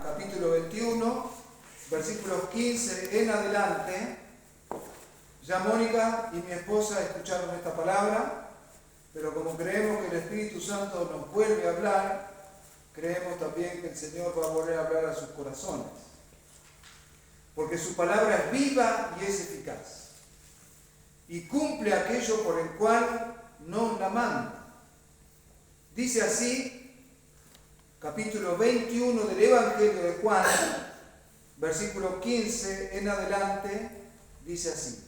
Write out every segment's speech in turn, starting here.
capítulo 21, versículos 15 en adelante. Ya Mónica y mi esposa escucharon esta palabra, pero como creemos que el Espíritu Santo nos vuelve a hablar, creemos también que el Señor va a volver a hablar a sus corazones. Porque su palabra es viva y es eficaz. Y cumple aquello por el cual nos la manda. Dice así, capítulo 21 del Evangelio de Juan, versículo 15 en adelante, dice así.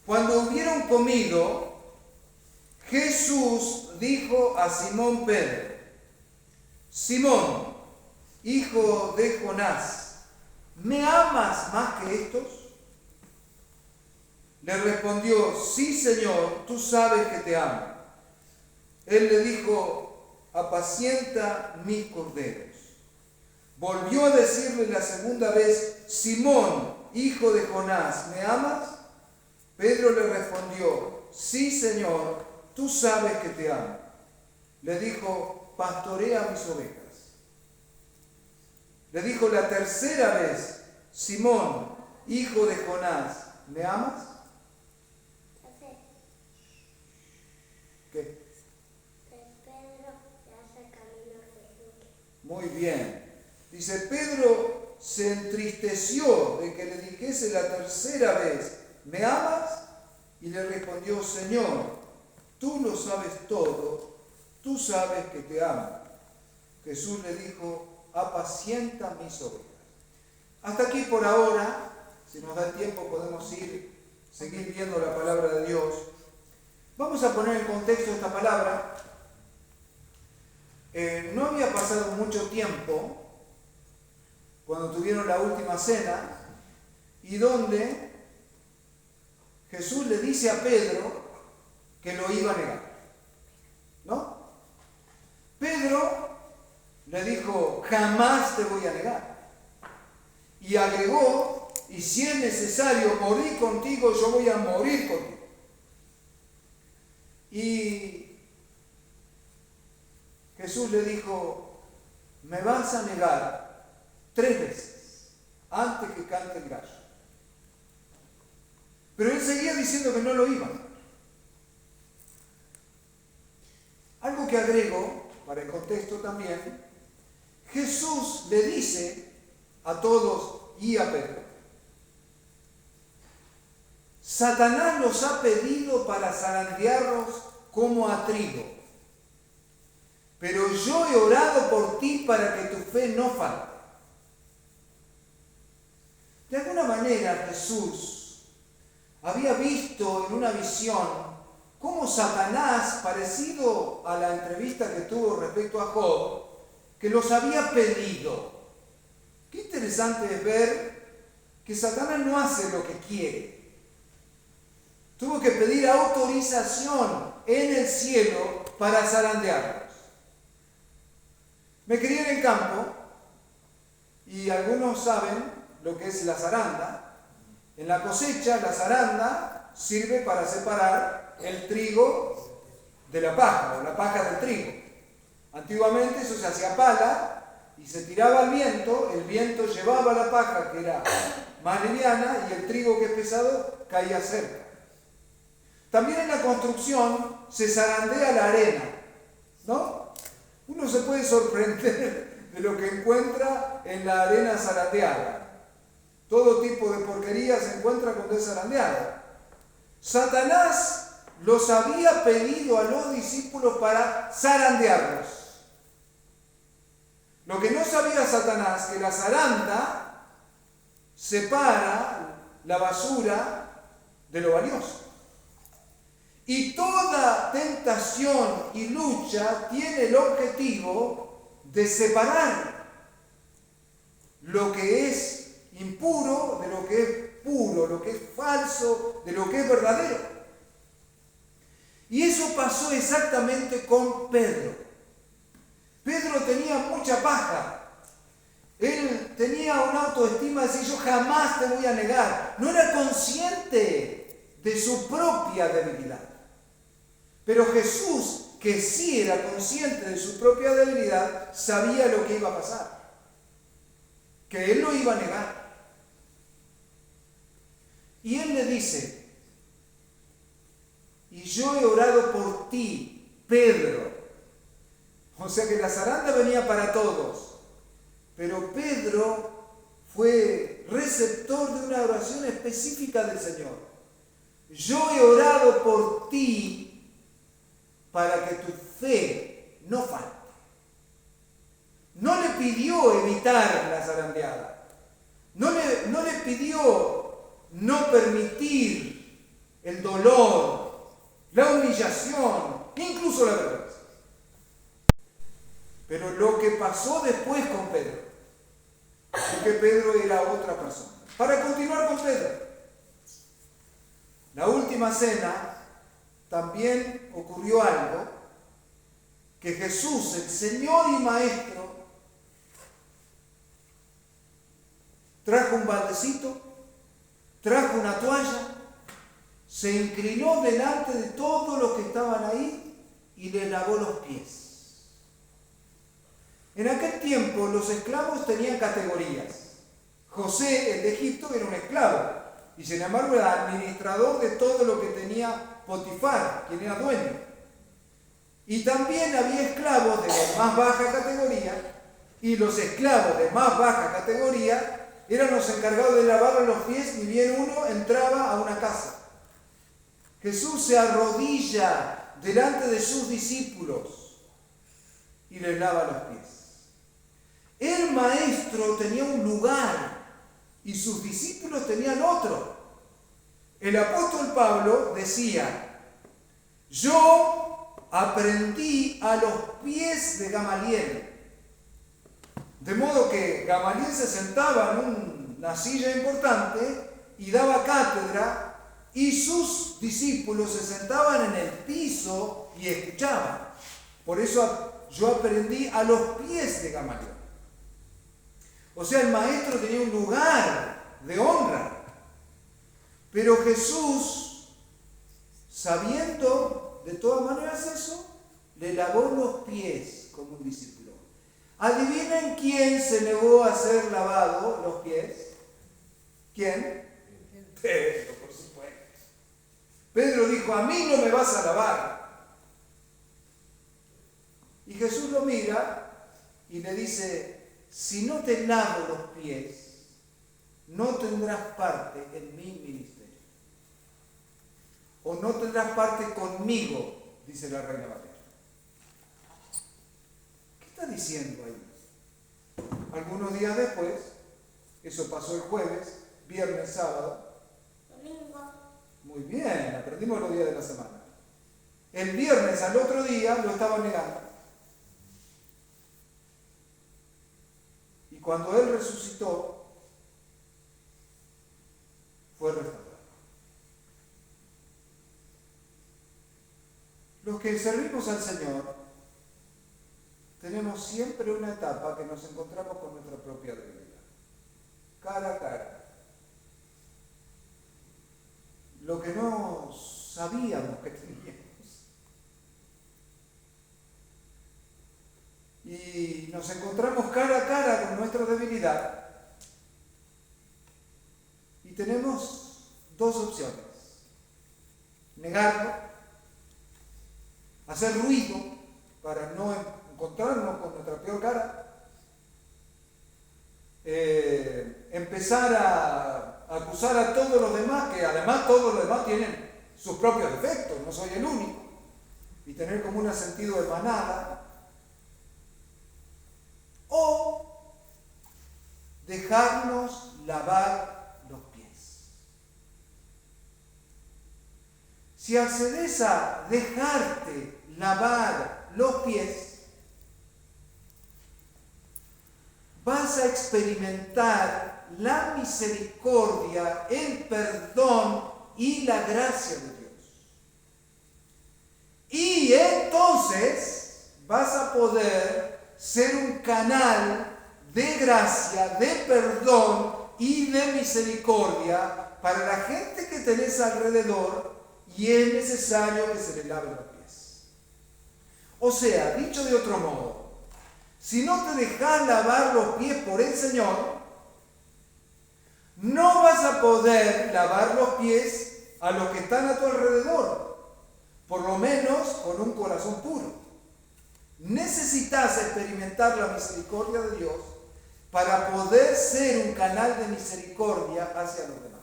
Cuando hubieron comido, Jesús dijo a Simón Pedro: Simón, hijo de Jonás, ¿me amas más que estos? Le respondió: sí, Señor, tú sabes que te amo. Él le dijo: apacienta mis corderos. Volvió a decirle la segunda vez: Simón, hijo de Jonás, ¿me amas? Pedro le respondió: sí, Señor, tú sabes que te amo. Le dijo: pastorea mis ovejas. Le dijo la tercera vez: Simón, hijo de Jonás, ¿me amas? ¿Qué? Pedro le hace camino a Jesús. Muy bien. Dice, Pedro se entristeció de que le dijese la tercera vez: ¿me amas? Y le respondió: Señor, tú lo sabes todo, tú sabes que te amo. Jesús le dijo: apacienta mis ovejas. Hasta aquí por ahora. Si nos da el tiempo podemos seguir viendo la palabra de Dios. Vamos a poner en contexto esta palabra. No había pasado mucho tiempo cuando tuvieron la última cena y donde Jesús le dice a Pedro que lo iba a negar, ¿no? Pedro le dijo: jamás te voy a negar. Y agregó: y si es necesario morir contigo, yo voy a morir contigo. Y Jesús le dijo: me vas a negar 3 veces antes que cante el gallo. Pero él seguía diciendo que no lo iba. Algo que agrego para el contexto también: Jesús le dice a todos y a Pedro: Satanás los ha pedido para zarandearlos como a trigo, pero yo he orado por ti para que tu fe no falte. De alguna manera Jesús había visto en una visión cómo Satanás, parecido a la entrevista que tuvo respecto a Job, que los había pedido. Qué interesante es ver que Satanás no hace lo que quiere. Tuvo que pedir autorización en el cielo para zarandearlos. Me crié en el campo y algunos saben lo que es la zaranda. En la cosecha, la zaranda sirve para separar el trigo de la paja, o la paja del trigo. Antiguamente eso se hacía pala y se tiraba al viento, el viento llevaba la paja, que era más liviana, y el trigo, que es pesado, caía cerca. También en la construcción se zarandea la arena, ¿no? Uno se puede sorprender de lo que encuentra en la arena zarandeada. Todo tipo de porquería se encuentra cuando es zarandeada. Satanás los había pedido a los discípulos para zarandearlos. Lo que no sabía Satanás, que la zaranda separa la basura de lo valioso. Y toda tentación y lucha tiene el objetivo de separar lo que es impuro de lo que es puro, lo que es falso de lo que es verdadero. Y eso pasó exactamente con Pedro. Pedro tenía mucha paja. Él tenía una autoestima de decir: yo jamás te voy a negar. No era consciente de su propia debilidad. Pero Jesús, que sí era consciente de su propia debilidad, sabía lo que iba a pasar. que él lo iba a negar. Y él le dice, y yo he orado por ti, Pedro. O sea que la zaranda venía para todos, pero Pedro fue receptor de una oración específica del Señor. Yo he orado por ti para que tu fe no falte. No le pidió evitar la zarandeada. No le pidió no permitir el dolor, la humillación, incluso la vergüenza. Pero lo que pasó después con Pedro, porque Pedro era otra persona. Para continuar con Pedro, la última cena también ocurrió algo que Jesús, el Señor y Maestro, trajo un baldecito, trajo una toalla, se inclinó delante de todos los que estaban ahí y les lavó los pies. En aquel tiempo los esclavos tenían categorías. José, el de Egipto, era un esclavo y sin embargo era administrador de todo lo que tenía Potifar, quien era dueño. Y también había esclavos de más baja categoría, y los esclavos de más baja categoría eran los encargados de lavarle los pies ni bien uno entraba a una casa. Jesús se arrodilla delante de sus discípulos y les lava los pies. El maestro tenía un lugar y sus discípulos tenían otro. El apóstol Pablo decía, yo aprendí a los pies de Gamaliel. De modo que Gamaliel se sentaba en una silla importante y daba cátedra, y sus discípulos se sentaban en el piso y escuchaban. Por eso yo aprendí a los pies de Gamaliel. O sea, el maestro tenía un lugar de honra. Pero Jesús, sabiendo de todas maneras eso, le lavó los pies como un discípulo. ¿Adivinen quién se negó a ser lavado los pies? ¿Quién? Pedro, por supuesto. Pedro dijo, a mí no me vas a lavar. Y Jesús lo mira y le dice, si no te lavo los pies, no tendrás parte en mi ministerio. O no tendrás parte conmigo, dice la Reina Valera. ¿Qué está diciendo ahí? Algunos días después, eso pasó el jueves, viernes, sábado. Domingo. Muy bien, aprendimos los días de la semana. El viernes al otro día lo estaba negando. Y cuando él resucitó, fue restaurado. Los que servimos al Señor tenemos siempre una etapa que nos encontramos con nuestra propia debilidad, cara a cara. Lo que no sabíamos que teníamos. Y nos encontramos cara a cara con nuestra debilidad. Y tenemos dos opciones. Negarlo, hacer ruido para no encontrarnos con nuestra peor cara, empezar a acusar a todos los demás, que además todos los demás tienen sus propios defectos, no soy el único, y tener como un sentido de manada, o dejarnos lavar los pies. Si accedes a dejarte lavar los pies, vas a experimentar la misericordia, el perdón y la gracia de Dios. Y entonces vas a poder ser un canal de gracia, de perdón y de misericordia para la gente que tenés alrededor, y es necesario que se le laven los pies. O sea, dicho de otro modo, si no te dejas lavar los pies por el Señor, no vas a poder lavar los pies a los que están a tu alrededor, por lo menos con un corazón puro. Necesitas experimentar la misericordia de Dios para poder ser un canal de misericordia hacia los demás.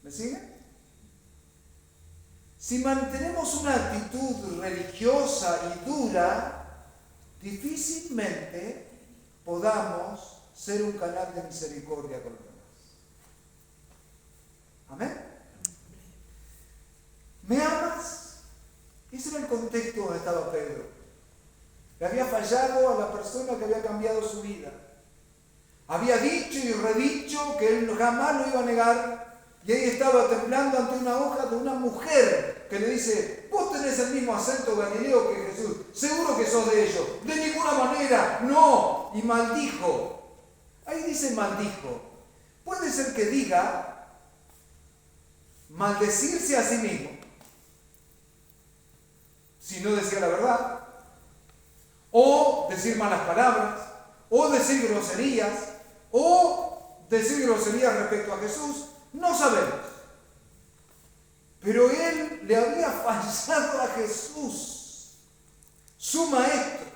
¿Me siguen? Si mantenemos una actitud religiosa y dura, difícilmente podamos ser un canal de misericordia con los demás. ¿Amén? ¿Me amas? Ese era el contexto donde estaba Pedro. Le había fallado a la persona que había cambiado su vida. Había dicho y redicho que él jamás lo iba a negar. Y ahí estaba temblando ante una hoja de una mujer que le dice: vos tenés el mismo acento galileo que Jesús, seguro que sos de ellos. De ninguna manera, no. Y maldijo. Ahí dice maldijo. Puede ser que diga maldecirse a sí mismo, si no decía la verdad, o decir malas palabras, o decir groserías, respecto a Jesús. No sabemos. Pero él le había fallado a Jesús, su maestro.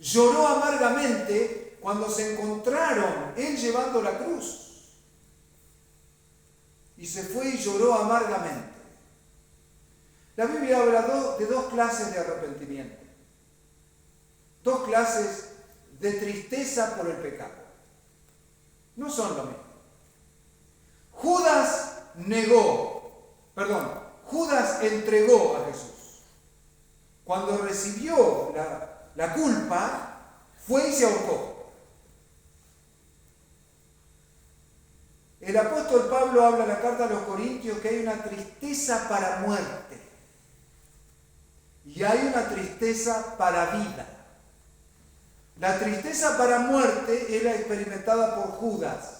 Lloró amargamente cuando se encontraron, él llevando la cruz. Y se fue y lloró amargamente. La Biblia habla de dos clases de arrepentimiento. Dos clases de tristeza por el pecado. No son lo mismo. Judas entregó a Jesús. Cuando recibió la culpa, fue y se ahorcó. El apóstol Pablo habla en la carta a los Corintios que hay una tristeza para muerte y hay una tristeza para vida. La tristeza para muerte es la experimentada por Judas.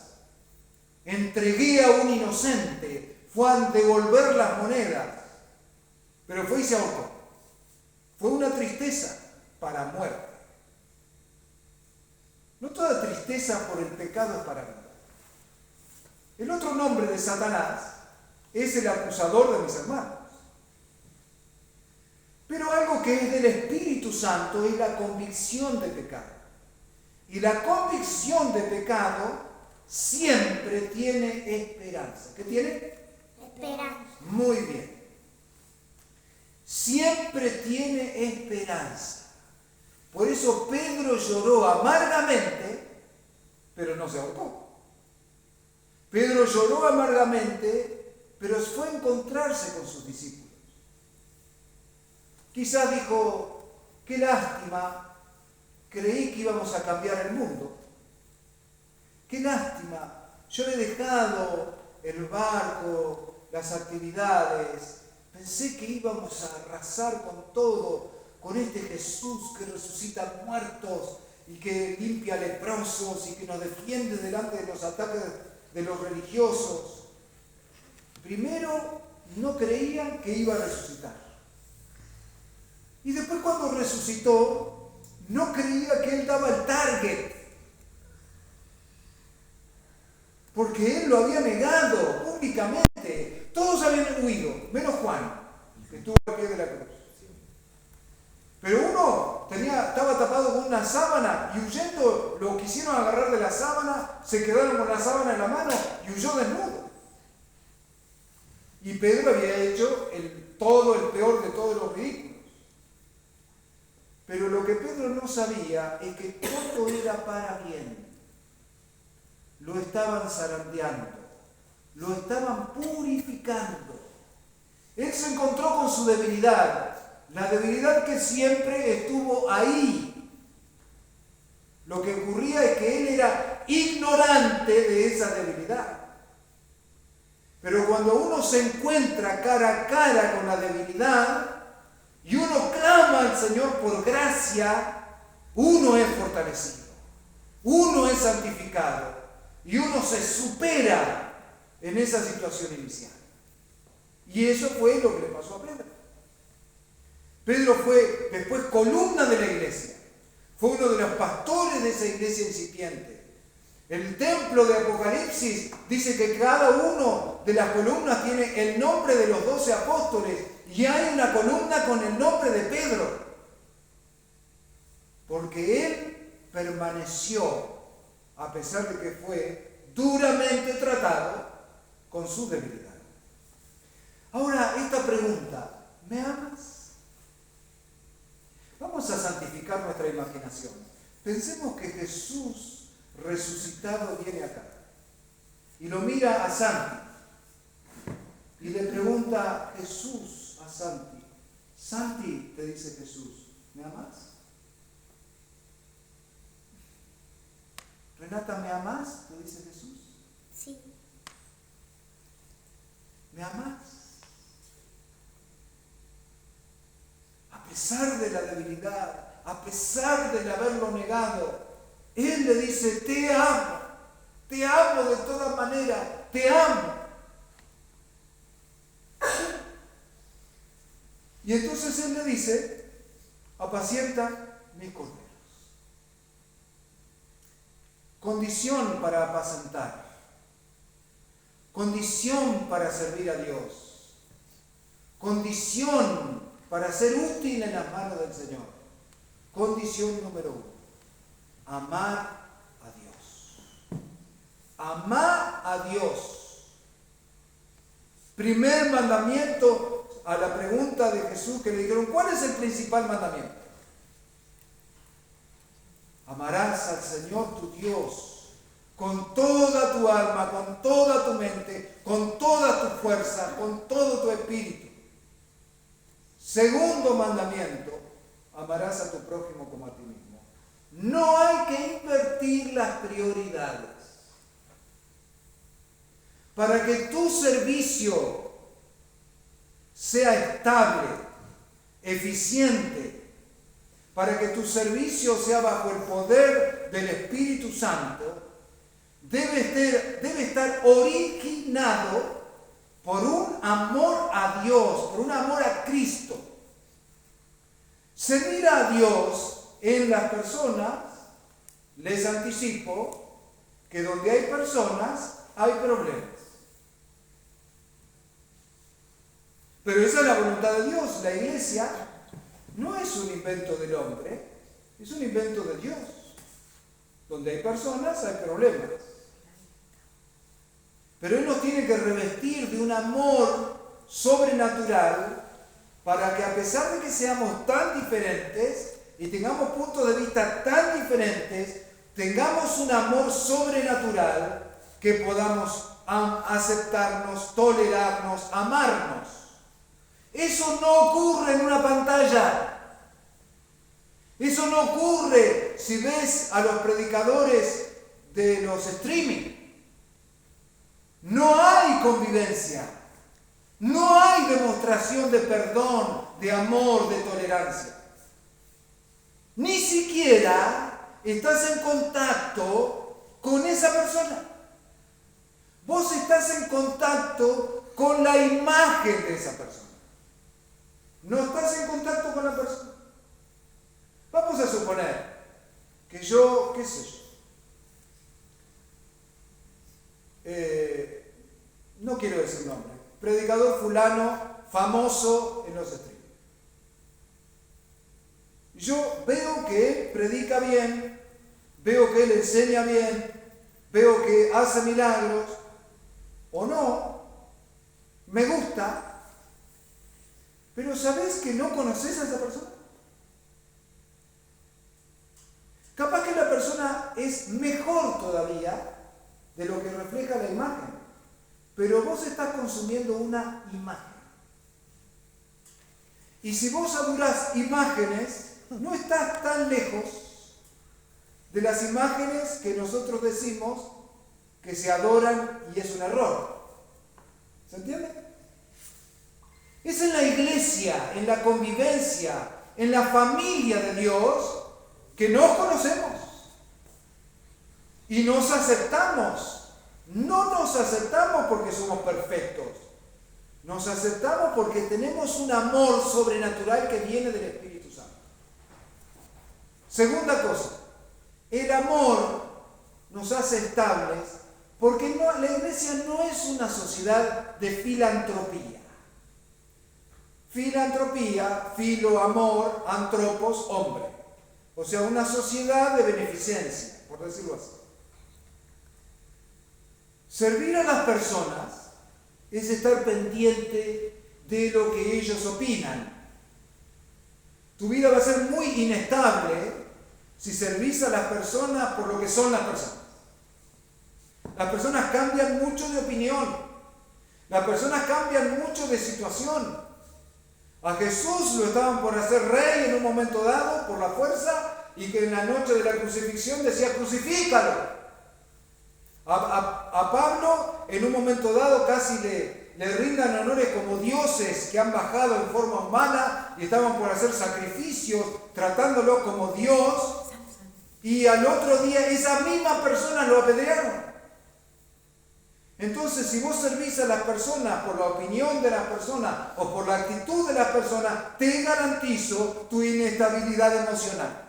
Entregué a un inocente, fue a devolver las monedas, pero fue y se ahorcó. Fue una tristeza para muerte. No toda tristeza por el pecado es para vida. El otro nombre de Satanás es el acusador de mis hermanos. Pero algo que es del Espíritu Santo es la convicción de pecado. Y la convicción de pecado siempre tiene esperanza. ¿Qué tiene? Esperanza. Muy bien. Siempre tiene esperanza. Por eso Pedro lloró amargamente, pero no se ahorcó. Pedro lloró amargamente, pero fue a encontrarse con sus discípulos. Quizás dijo: qué lástima, creí que íbamos a cambiar el mundo. Qué lástima, yo he dejado el barco, las actividades, pensé que íbamos a arrasar con todo, con este Jesús que resucita muertos y que limpia leprosos y que nos defiende delante de los ataques de los religiosos. Primero, no creían que iba a resucitar. Y después, cuando resucitó, no creía que él daba el target. Porque él lo había negado públicamente. Todos habían huido, menos Juan, que estuvo al pie de la cruz. Pero uno estaba tapado con una sábana y huyendo lo quisieron agarrar de la sábana, se quedaron con la sábana en la mano y huyó desnudo. Y Pedro había hecho el peor de todos los ridículos. Pero lo que Pedro no sabía es que todo era para bien. Lo estaban zarandeando, lo estaban purificando. Él se encontró con su debilidad, la debilidad que siempre estuvo ahí. Lo que ocurría es que él era ignorante de esa debilidad. Pero cuando uno se encuentra cara a cara con la debilidad y uno clama al Señor por gracia, uno es fortalecido, uno es santificado. Y uno se supera en esa situación inicial. Y eso fue lo que le pasó a Pedro. Pedro fue después columna de la iglesia. Fue uno de los pastores de esa iglesia incipiente. El templo de Apocalipsis dice que cada uno de las columnas tiene el nombre de los 12 apóstoles y hay una columna con el nombre de Pedro. Porque él permaneció, a pesar de que fue duramente tratado con su debilidad. Ahora, esta pregunta, ¿me amas? Vamos a santificar nuestra imaginación. Pensemos que Jesús resucitado viene acá y lo mira a Santi y le pregunta Jesús a Santi: Santi, te dice Jesús, ¿me amas? Renata, ¿me amas? Te dice Jesús. Sí. ¿Me amas? A pesar de la debilidad, a pesar de haberlo negado, Él le dice: te amo de todas maneras, te amo. Y entonces Él le dice: apacienta mis corderos. Condición para apacentar, condición para servir a Dios, condición para ser útil en las manos del Señor. Condición número 1: amar a Dios. Amar a Dios. Primer mandamiento, a la pregunta de Jesús que le dijeron: ¿cuál es el principal mandamiento? Amarás al Señor tu Dios con toda tu alma, con toda tu mente, con toda tu fuerza, con todo tu espíritu. Segundo mandamiento: amarás a tu prójimo como a ti mismo. No hay que invertir las prioridades. Para que tu servicio sea estable, eficiente, para que tu servicio sea bajo el poder del Espíritu Santo, debe estar originado por un amor a Dios, por un amor a Cristo. Servir a Dios en las personas, les anticipo que donde hay personas hay problemas. Pero esa es la voluntad de Dios. La iglesia no es un invento del hombre, es un invento de Dios. Donde hay personas hay problemas. Pero Él nos tiene que revestir de un amor sobrenatural para que, a pesar de que seamos tan diferentes y tengamos puntos de vista tan diferentes, tengamos un amor sobrenatural que podamos aceptarnos, tolerarnos, amarnos. Eso no ocurre en una pantalla. Eso no ocurre si ves a los predicadores de los streaming. No hay convivencia. No hay demostración de perdón, de amor, de tolerancia. Ni siquiera estás en contacto con esa persona. Vos estás en contacto con la imagen de esa persona. No estás en contacto con la persona. Vamos a suponer que yo, qué sé yo, no quiero decir nombre, predicador fulano, famoso en los streaming. Yo veo que él predica bien, veo que él enseña bien, veo que hace milagros, o no, me gusta, pero ¿sabés que no conoces a esa persona? Capaz que la persona es mejor todavía de lo que refleja la imagen, pero vos estás consumiendo una imagen. Y si vos adorás imágenes, no estás tan lejos de las imágenes que nosotros decimos que se adoran y es un error. ¿Se entiende? Es en la iglesia, en la convivencia, en la familia de Dios que nos conocemos y nos aceptamos. No nos aceptamos porque somos perfectos. Nos aceptamos porque tenemos un amor sobrenatural que viene del Espíritu Santo. Segunda cosa, el amor nos hace estables, porque la iglesia no es una sociedad de filantropía. Filantropía, filo, amor, antropos, hombre. O sea, una sociedad de beneficencia, por decirlo así. Servir a las personas es estar pendiente de lo que ellos opinan. Tu vida va a ser muy inestable si servís a las personas por lo que son las personas. Las personas cambian mucho de opinión. Las personas cambian mucho de situación. A Jesús lo estaban por hacer rey en un momento dado por la fuerza y que en la noche de la crucifixión decía crucifícalo. A Pablo en un momento dado casi le rindan honores como dioses que han bajado en forma humana y estaban por hacer sacrificios tratándolo como Dios, y al otro día esa misma persona lo apedrearon. Entonces, si vos servís a las personas por la opinión de las personas o por la actitud de las personas, te garantizo tu inestabilidad emocional.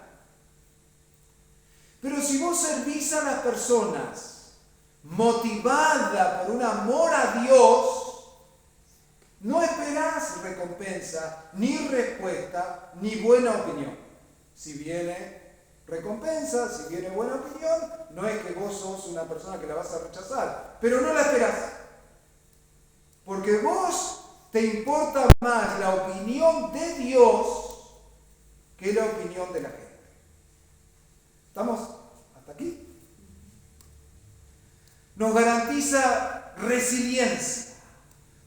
Pero si vos servís a las personas motivada por un amor a Dios, no esperás recompensa, ni respuesta, ni buena opinión. Si viene recompensa, si viene buena opinión, no es que vos sos una persona que la vas a rechazar, pero no la esperás. Porque vos te importa más la opinión de Dios que la opinión de la gente. ¿Estamos hasta aquí? Nos garantiza resiliencia,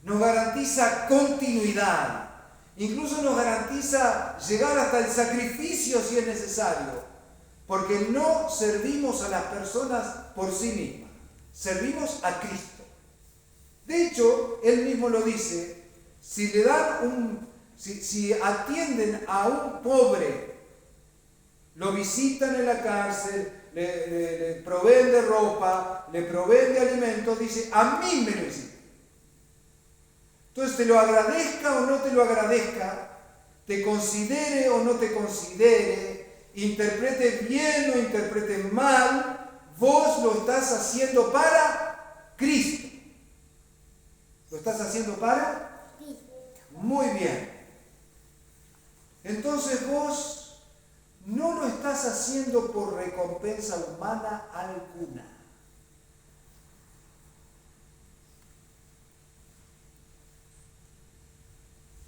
nos garantiza continuidad, incluso nos garantiza llegar hasta el sacrificio si es necesario, porque no servimos a las personas por sí mismas, servimos a Cristo. De hecho, Él mismo lo dice, si atienden a un pobre, lo visitan en la cárcel, le proveen de ropa, le proveen de alimentos, dice, a mí me lo hiciste. Entonces, te lo agradezca o no te lo agradezca, te considere o no te considere, interprete bien o interprete mal, vos lo estás haciendo para Cristo. ¿Lo estás haciendo para? Muy bien. Entonces vos no lo estás haciendo por recompensa humana alguna.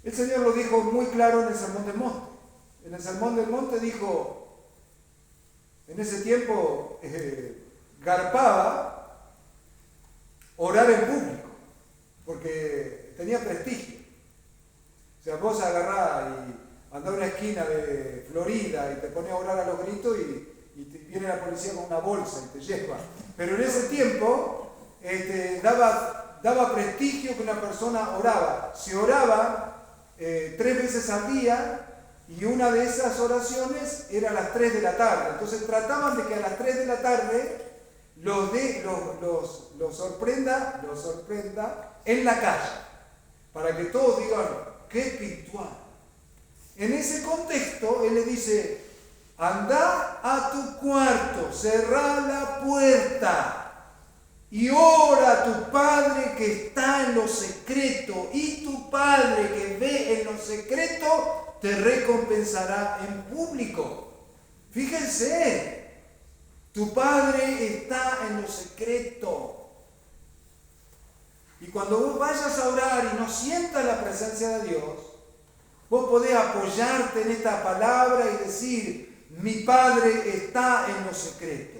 El Señor lo dijo muy claro en el Sermón del Monte. En el Sermón del Monte dijo, en ese tiempo garpaba orar en público, porque tenía prestigio. O sea, vos agarrás y andás a una esquina de Florida y te pones a orar a los gritos y viene la policía con una bolsa y te lleva. Pero en ese tiempo daba prestigio que una persona oraba. Se oraba 3 veces al día y una de esas oraciones era a las 3 de la tarde. Entonces trataban de que a las 3 de la tarde los sorprenda en la calle, para que todos digan, qué espiritual. En ese contexto, él le dice, anda a tu cuarto, cerrá la puerta y ora a tu Padre que está en lo secreto, y tu Padre que ve en lo secreto te recompensará en público. Fíjense, tu Padre está en lo secreto. Y cuando vos vayas a orar y no sientas la presencia de Dios, vos podés apoyarte en esta palabra y decir, mi Padre está en lo secreto.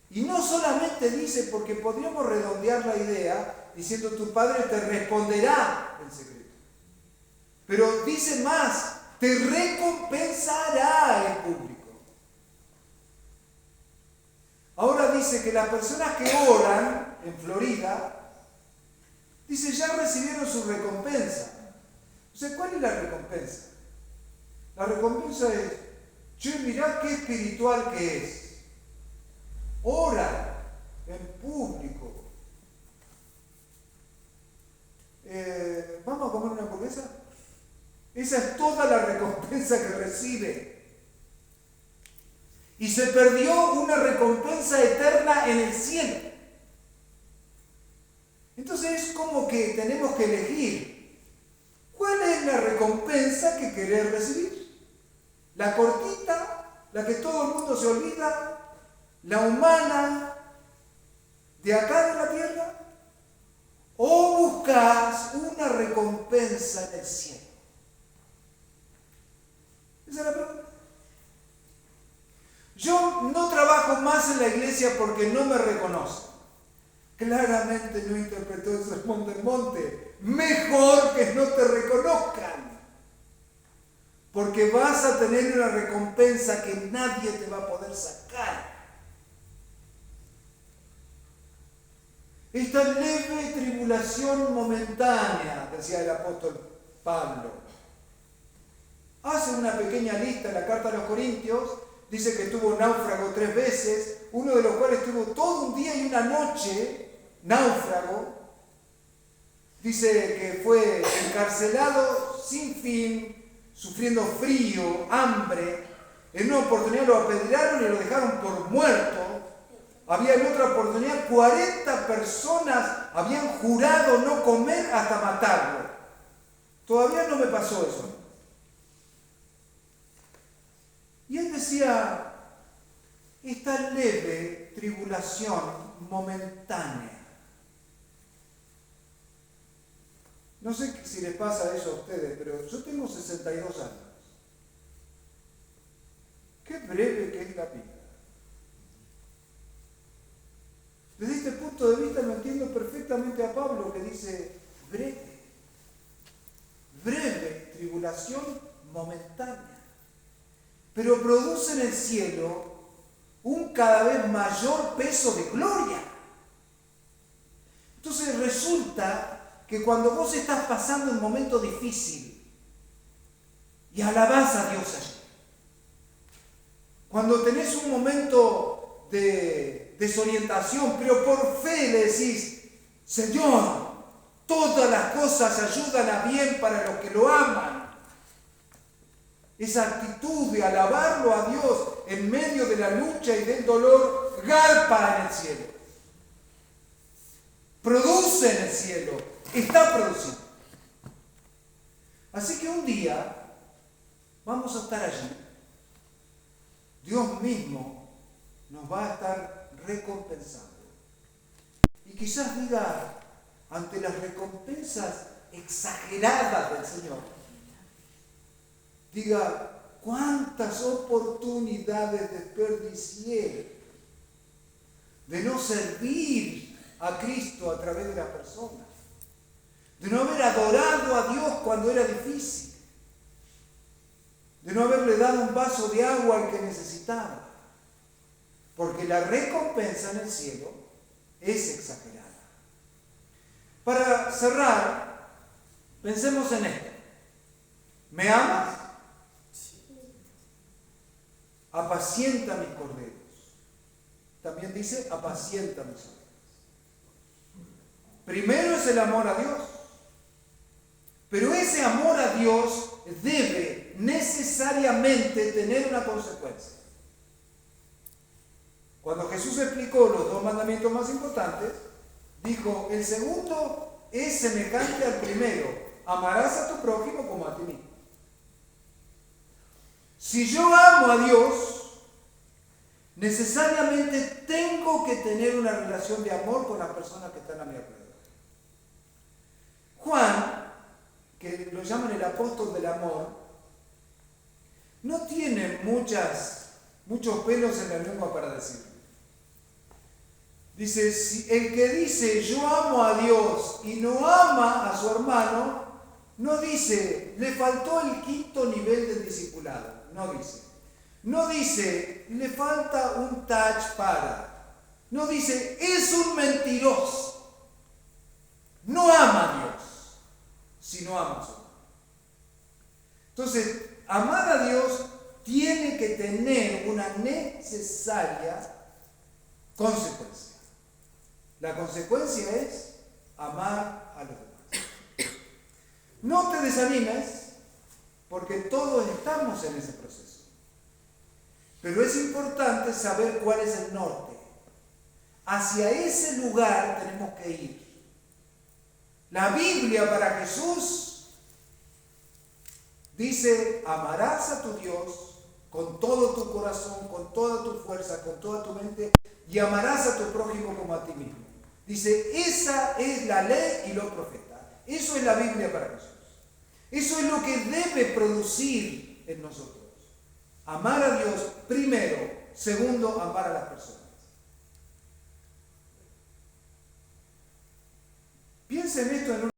Y no solamente dice, porque podríamos redondear la idea diciendo tu Padre te responderá en secreto. Pero dice más, te recompensará en público. Ahora dice que las personas que oran en Florida, dice, ya recibieron su recompensa. O sea, ¿cuál es la recompensa? La recompensa es, che, mirá qué espiritual que es. Ora en público. ¿Vamos a comer una hamburguesa? Esa es toda la recompensa que recibe. y se perdió una recompensa eterna en el cielo. Entonces es como que tenemos que elegir cuál es la recompensa que querés recibir. La cortita, la que todo el mundo se olvida, la humana, de acá de la tierra, o buscas una recompensa en el cielo. Esa es la pregunta. Yo no trabajo más en la iglesia porque no me reconocen. Claramente no interpretó el sermón del monte. Mejor que no te reconozcan. Porque vas a tener una recompensa que nadie te va a poder sacar. Esta leve tribulación momentánea, decía el apóstol Pablo. Hace una pequeña lista en la carta a los Corintios. Dice que tuvo náufrago 3 veces, uno de los cuales estuvo todo un día y una noche náufrago. Dice que fue encarcelado sin fin, sufriendo frío, hambre. En una oportunidad lo apedrearon y lo dejaron por muerto. Había en otra oportunidad 40 personas habían jurado no comer hasta matarlo. Todavía no me pasó eso. Y él decía, esta leve tribulación momentánea. No sé si les pasa eso a ustedes, pero yo tengo 62 años. Qué breve que es la vida. Desde este punto de vista me entiendo perfectamente a Pablo que dice breve tribulación momentánea. Pero produce en el cielo un cada vez mayor peso de gloria. Entonces resulta que cuando vos estás pasando un momento difícil y alabás a Dios allí, cuando tenés un momento de desorientación, pero por fe le decís, Señor, todas las cosas ayudan a bien para los que lo aman. Esa actitud de alabarlo a Dios en medio de la lucha y del dolor garpa en el cielo. Produce en el cielo. Está produciendo. Así que un día vamos a estar allí. Dios mismo nos va a estar recompensando. Y quizás diga, ante las recompensas exageradas del Señor, diga, cuántas oportunidades desperdicié de no servir a Cristo a través de la persona, de no haber adorado a Dios cuando era difícil, de no haberle dado un vaso de agua al que necesitaba, porque la recompensa en el cielo es exagerada. Para cerrar, pensemos en esto. ¿Me amas? Apacienta mis corderos. También dice, apacienta mis ovejas. Primero es el amor a Dios. Pero ese amor a Dios debe necesariamente tener una consecuencia. Cuando Jesús explicó los 2 mandamientos más importantes, dijo, el segundo es semejante al primero, amarás a tu prójimo como a ti mismo. Si yo amo a Dios, necesariamente tengo que tener una relación de amor con las personas que están a mi alrededor. Juan, que lo llaman el apóstol del amor, no tiene muchos pelos en la lengua para decirlo. Dice, si el que dice yo amo a Dios y no ama a su hermano, no dice, le faltó el 5.º nivel del discipulado. No dice, le falta un touch para. No dice, es un mentiroso. No ama a Dios, sino ama a su hermano. Entonces, amar a Dios tiene que tener una necesaria consecuencia. La consecuencia es amar a los demás. No te desanimes, porque todos estamos en ese proceso. Pero es importante saber cuál es el norte. Hacia ese lugar tenemos que ir. La Biblia para Jesús dice: amarás a tu Dios con todo tu corazón, con toda tu fuerza, con toda tu mente, y amarás a tu prójimo como a ti mismo. Dice, esa es la ley y los profetas. Eso es la Biblia para Jesús. Eso es lo que debe producir en nosotros. Amar a Dios primero, segundo, amar a las personas. Piensen esto en